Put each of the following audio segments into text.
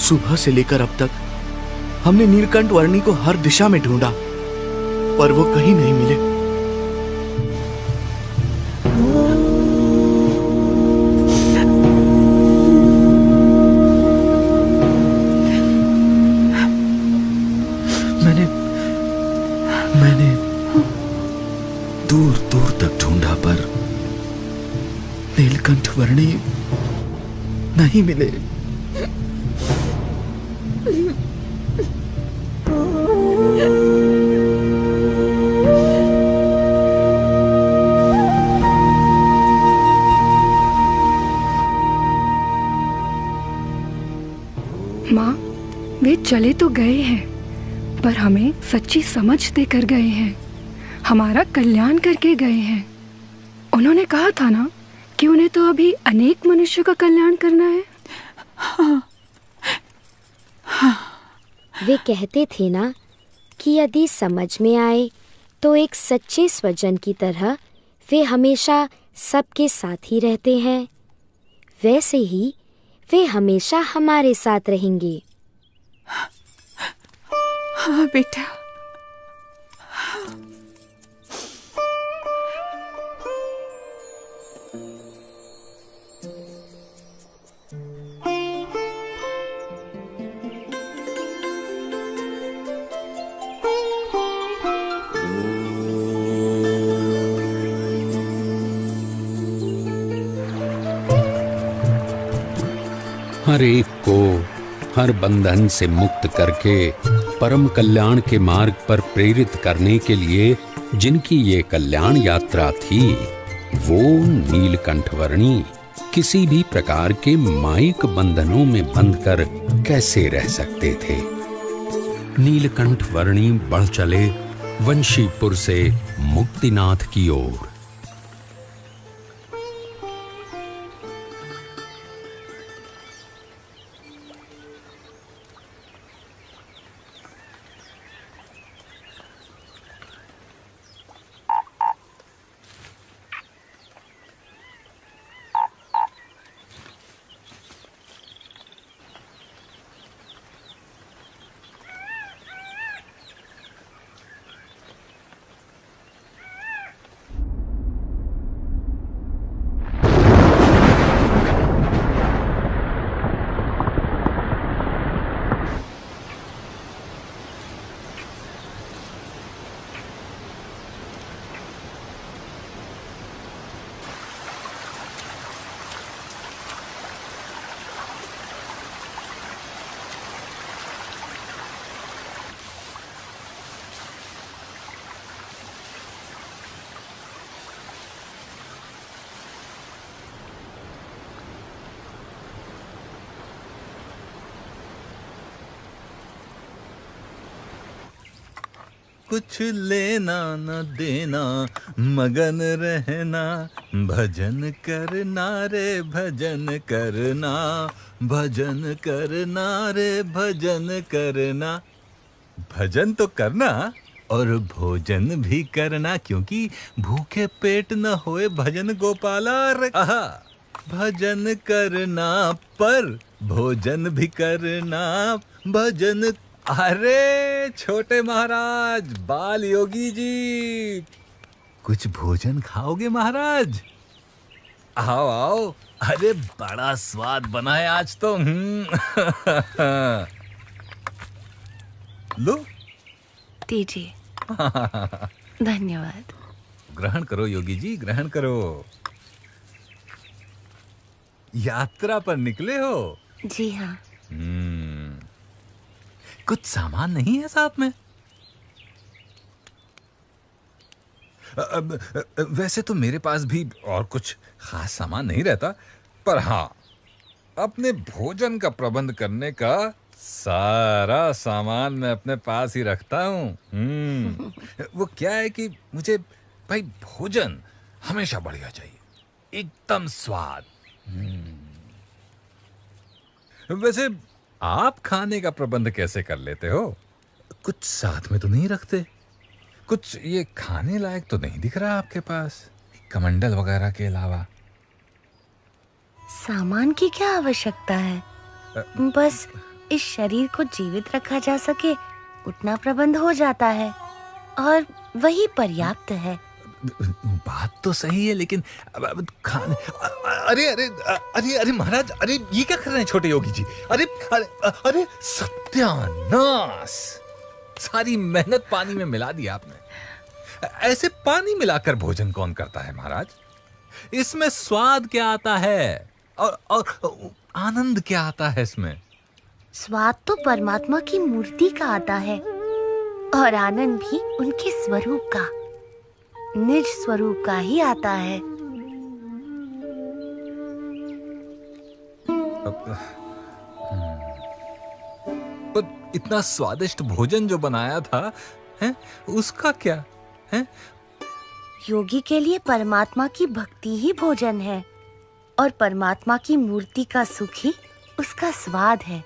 सुबह से लेकर अब तक हमने नीलकंठ वर्णी को हर दिशा में ढूंढा, पर वो कहीं नहीं मिले। मैंने दूर दूर तक ढूंढा, पर नीलकंठ वर्णी नहीं मिले। माँ, वे चले तो गए हैं, पर हमें सच्ची समझ देकर गए हैं, हमारा कल्याण करके गए हैं। उन्होंने कहा था ना कि उन्हें तो अभी अनेक मनुष्यों का कल्याण करना है। हाँ, हाँ। वे कहते थे ना कि यदि समझ में आए तो एक सच्चे स्वजन की तरह वे हमेशा सबके साथ ही रहते हैं। वैसे ही वे हमेशा हमारे साथ रहेंगे। हाँ बेटा। हर एक को हर बंधन से मुक्त करके परम कल्याण के मार्ग पर प्रेरित करने के लिए जिनकी ये कल्याण यात्रा थी, वो नीलकंठ वर्णी किसी भी प्रकार के मायिक बंधनों में बंधकर कैसे रह सकते थे। नीलकंठ वर्णी बढ़ चले वंशीपुर से मुक्तिनाथ की ओर। कुछ लेना न देना, मगन रहना, भजन करना रे भजन करना, भजन करना रे भजन करना। भजन तो करना और भोजन भी करना, क्योंकि भूखे पेट न होए भजन गोपाला रे। आहा, भजन करना पर भोजन भी करना, भजन। अरे छोटे महाराज, बाल योगी जी, कुछ भोजन खाओगे महाराज? आओ आओ। अरे बड़ा स्वाद बना है आज तो। लो दीजिए। धन्यवाद। ग्रहण करो योगी जी, ग्रहण करो। यात्रा पर निकले हो? जी हाँ। कुछ सामान नहीं है साथ में? वैसे तो मेरे पास भी और कुछ खास सामान नहीं रहता, पर हाँ, अपने भोजन का प्रबंध करने का सारा सामान मैं अपने पास ही रखता हूँ। वो क्या है कि मुझे भाई भोजन हमेशा बढ़िया चाहिए, एकदम स्वाद। वैसे आप खाने का प्रबंध कैसे कर लेते हो? कुछ साथ में तो नहीं रखते? कुछ ये खाने लायक तो नहीं दिख रहा आपके पास, कमंडल वगैरह के अलावा? सामान की क्या आवश्यकता है? बस इस शरीर को जीवित रखा जा सके उतना प्रबंध हो जाता है और वही पर्याप्त है। बात तो सही है, लेकिन खाने अरे अरे अरे अरे महाराज, अरे ये क्या कर रहे हैं छोटे योगी जी? अरे अरे अरे सत्यानाश, सारी मेहनत पानी में मिला दी आपने। ऐसे पानी मिलाकर भोजन कौन करता है महाराज? इसमें स्वाद क्या आता है और आनंद क्या आता है इसमें? स्वाद तो परमात्मा की मूर्ति का आता है और आनंद भी उनके स्वरूप का, निज स्वरूप का ही आता है। पर इतना स्वादिष्ट भोजन जो बनाया था, हैं, उसका क्या है? योगी के लिए परमात्मा की भक्ति ही भोजन है और परमात्मा की मूर्ति का सुख ही उसका स्वाद है।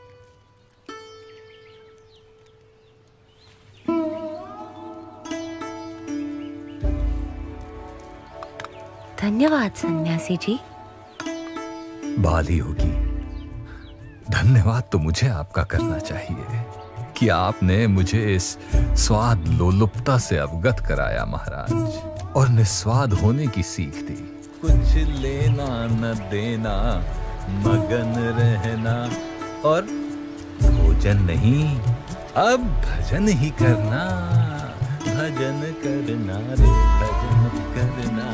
धन्यवाद सन्यासी जी। बाली होगी, धन्यवाद तो मुझे आपका करना चाहिए कि आपने मुझे इस स्वाद लोलुपता से अवगत कराया महाराज, और निस्वाद होने की सीख दी। कुछ लेना न देना, मगन रहना, और भोजन नहीं, अब भजन ही करना। भजन करना रे, भजन करना।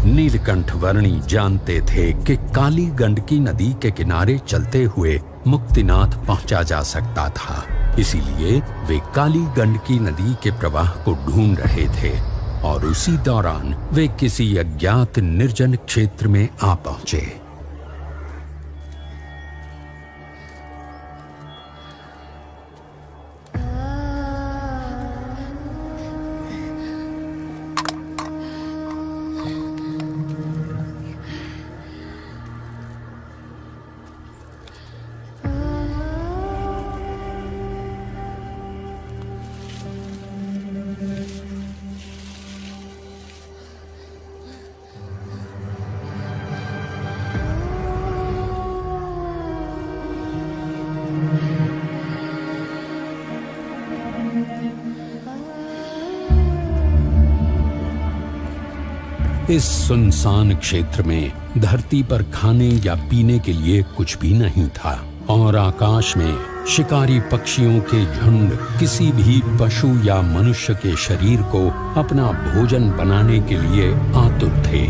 नीलकंठ वर्णी जानते थे कि काली गंडकी नदी के किनारे चलते हुए मुक्तिनाथ पहुंचा जा सकता था, इसीलिए वे काली गंडकी नदी के प्रवाह को ढूंढ रहे थे और उसी दौरान वे किसी अज्ञात निर्जन क्षेत्र में आ पहुंचे। इस सुनसान क्षेत्र में धरती पर खाने या पीने के लिए कुछ भी नहीं था और आकाश में शिकारी पक्षियों के झुंड किसी भी पशु या मनुष्य के शरीर को अपना भोजन बनाने के लिए आतुर थे।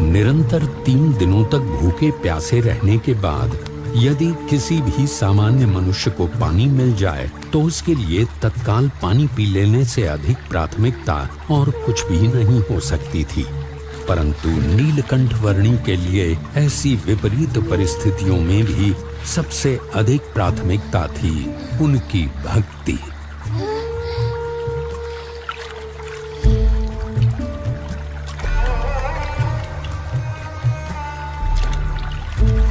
निरंतर 3 दिनों तक भूखे प्यासे रहने के बाद यदि किसी भी सामान्य मनुष्य को पानी मिल जाए तो उसके लिए तत्काल पानी पी लेने से अधिक प्राथमिकता और कुछ भी नहीं हो सकती थी, परंतु नीलकंठ वर्णी के लिए ऐसी विपरीत परिस्थितियों में भी सबसे अधिक प्राथमिकता थी उनकी भक्ति।